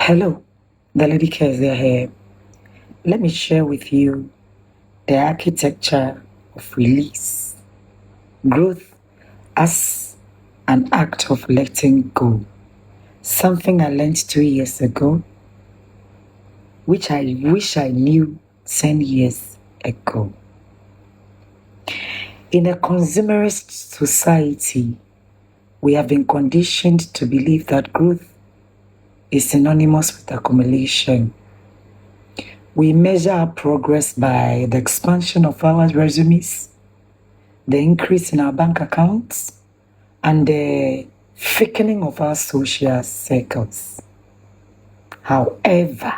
Hello, TheLadyKeziah here. Let me share with you the architecture of release, growth as an act of letting go. Something I learned 2 years ago, which I wish I knew 10 years ago. In a consumerist society, we have been conditioned to believe that growth is synonymous with accumulation. We measure our progress by the expansion of our resumes, the increase in our bank accounts, and the thickening of our social circles. However,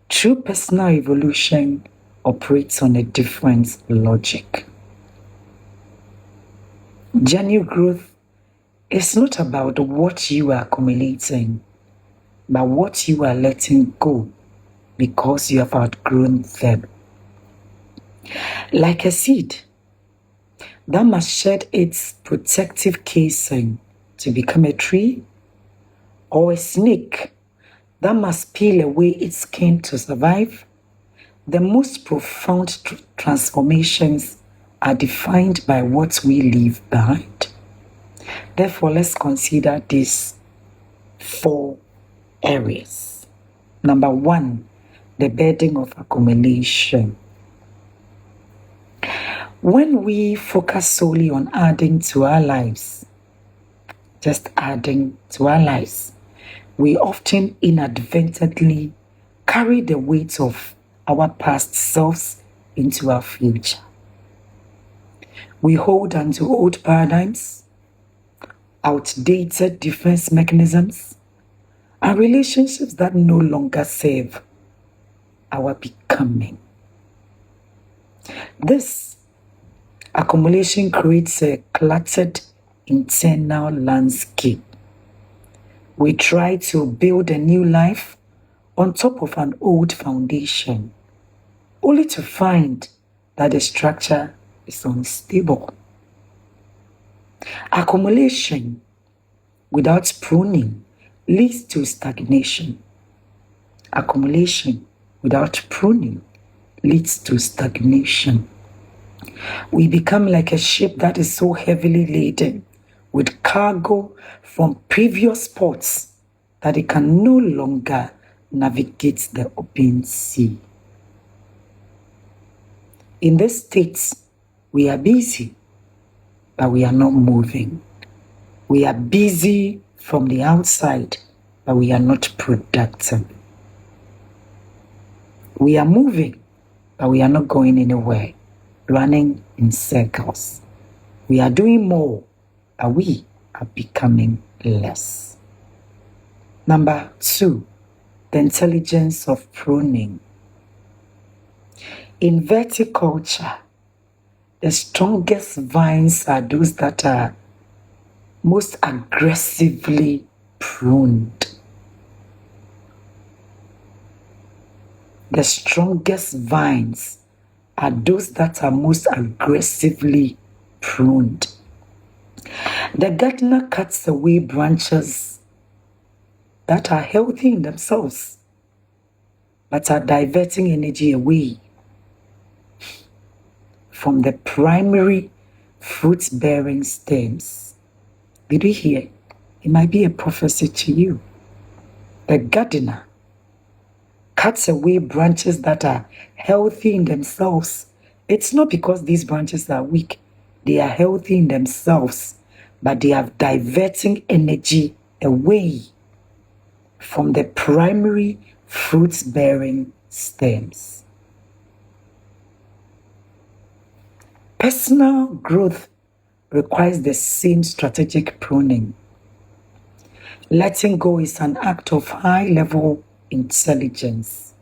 true personal evolution operates on a different logic. Genuine growth is not about what you are accumulating, but what you are letting go because you have outgrown them. Like a seed that must shed its protective casing to become a tree, or a snake that must peel away its skin to survive, the most profound transformations are defined by what we leave behind. Therefore, let's consider these 4 areas. Number 1, the burden of accumulation. When we focus solely on adding to our lives, just adding to our lives, we often inadvertently carry the weight of our past selves into our future. We hold on to old paradigms, outdated defense mechanisms, and relationships that no longer serve our becoming. This accumulation creates a cluttered internal landscape. We try to build a new life on top of an old foundation, only to find that the structure is unstable. Accumulation without pruning leads to stagnation. Accumulation without pruning leads to stagnation. We become like a ship that is so heavily laden with cargo from previous ports that it can no longer navigate the open sea. In this state, we are busy, but we are not moving. We are busy from the outside, but we are not productive. We are moving, but we are not going anywhere, running in circles. We are doing more, but we are becoming less. Number 2, the intelligence of pruning. In verticulture, the strongest vines are those that are most aggressively pruned. The strongest vines are those that are most aggressively pruned. The gardener cuts away branches that are healthy in themselves, but are diverting energy away from the primary fruit-bearing stems. Did you hear? It might be a prophecy to you. The gardener cuts away branches that are healthy in themselves. It's not because these branches are weak. They are healthy in themselves, but they are diverting energy away from the primary fruit-bearing stems. Personal growth requires the same strategic pruning. Letting go is an act of high-level intelligence.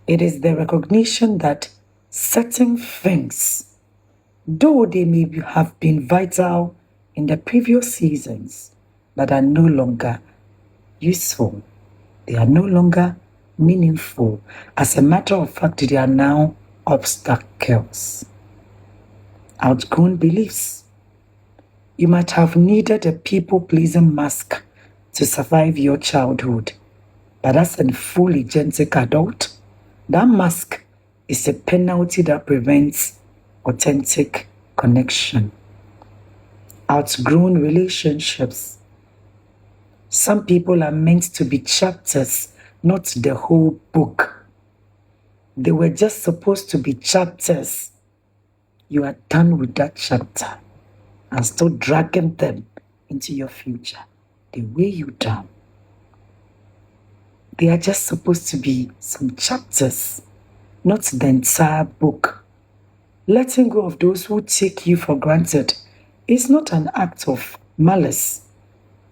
It is the recognition that certain things, though they may have been vital in the previous seasons, but are no longer useful. They are no longer meaningful. As a matter of fact, they are now obstacles. Outgrown beliefs. You might have needed a people-pleasing mask to survive your childhood. But as a fully agentic adult, that mask is a penalty that prevents authentic connection. Outgrown relationships. Some people are meant to be chapters, not the whole book. They were just supposed to be chapters. You are done with that chapter and still dragging them into your future. They weigh you down. They are just supposed to be some chapters, not the entire book. Letting go of those who take you for granted is not an act of malice,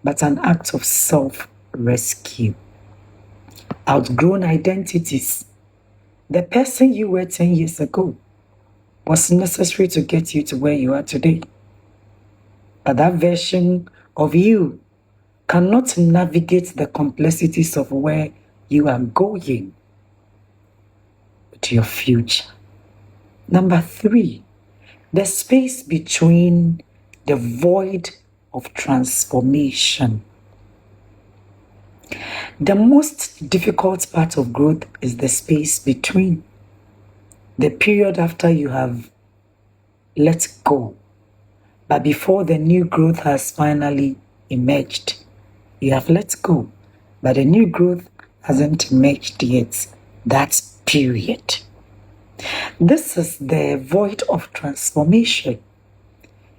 but an act of self-rescue. Outgrown identities. The person you were 10 years ago was necessary to get you to where you are today. But that version of you cannot navigate the complexities of where you are going to your future. Number 3, the space between the void of transformation. The most difficult part of growth is the space between. The period after you have let go, but before the new growth has finally emerged. You have let go, but the new growth hasn't emerged yet. That period. This is the void of transformation.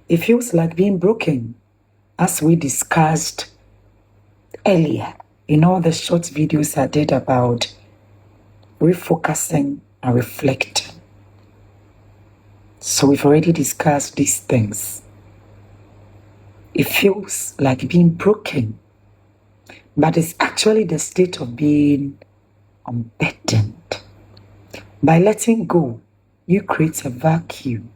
It feels like being broken, as we discussed earlier in all the short videos I did about refocusing and reflecting. So we've already discussed these things. It feels like being broken, but it's actually the state of being unburdened. By letting go, you create a vacuum.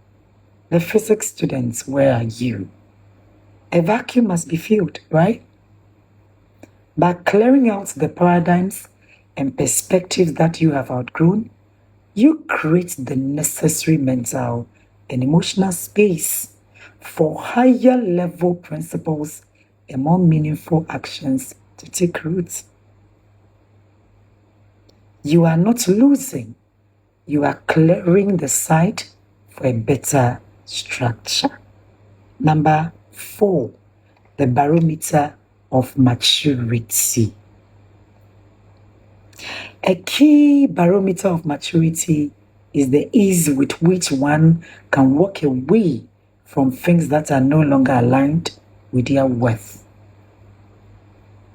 The physics students, where are you? A vacuum must be filled, right? By clearing out the paradigms and perspectives that you have outgrown, you create the necessary mental and emotional space for higher level principles and more meaningful actions to take root. You are not losing. You are clearing the site for a better structure. Number 4, the barometer of maturity. A key barometer of maturity is the ease with which one can walk away from things that are no longer aligned with their worth.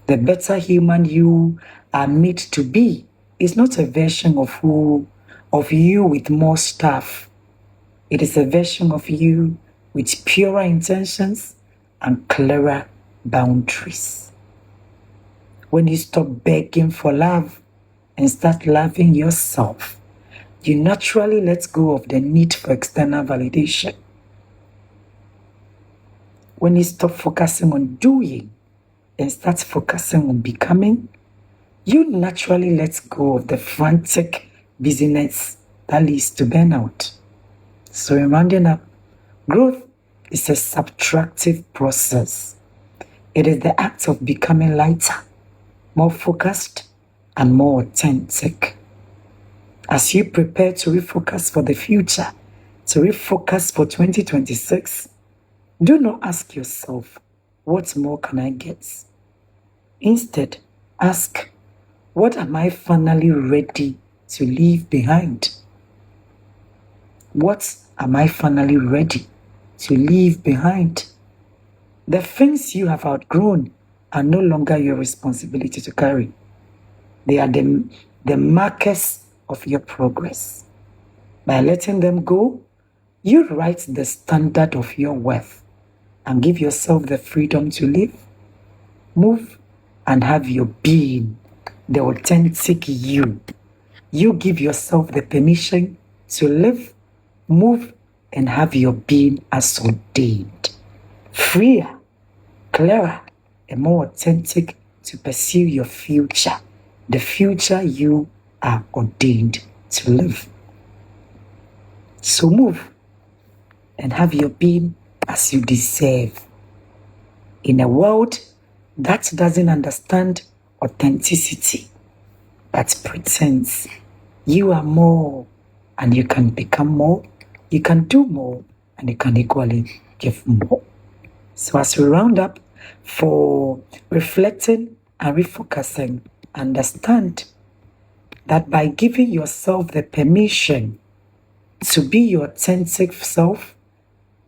The better human you are made to be is not a version of you with more stuff. It is a version of you with purer intentions and clearer boundaries. When you stop begging for love and start loving yourself, you naturally let go of the need for external validation. When you stop focusing on doing and start focusing on becoming, you naturally let go of the frantic busyness that leads to burnout. So in rounding up, growth is a subtractive process. It is the act of becoming lighter, more focused, and more authentic. As you prepare to refocus for the future, to refocus for 2026, do not ask yourself, what more can I get? Instead, ask, what am I finally ready to leave behind? What am I finally ready to leave behind? The things you have outgrown are no longer your responsibility to carry. They are the markers of your progress. By letting them go, you write the standard of your worth and give yourself the freedom to live, move, and have your being, the authentic you. You give yourself the permission to live, move, and have your being as ordained. Freer, clearer, and more authentic to pursue your future, the future you are ordained to live. So move and have your being as you deserve. In a world that doesn't understand authenticity, but pretense. You are more, and you can become more. You can do more, and you can equally give more. So as we round up for reflecting and refocusing, understand that by giving yourself the permission to be your authentic self,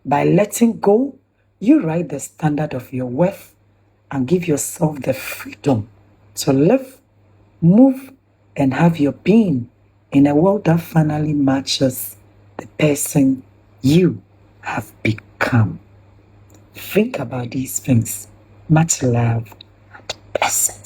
by letting go, you write the standard of your worth and give yourself the freedom to live, move, and have your being in a world that finally matches the person you have become. Think about these things. Much love and blessings.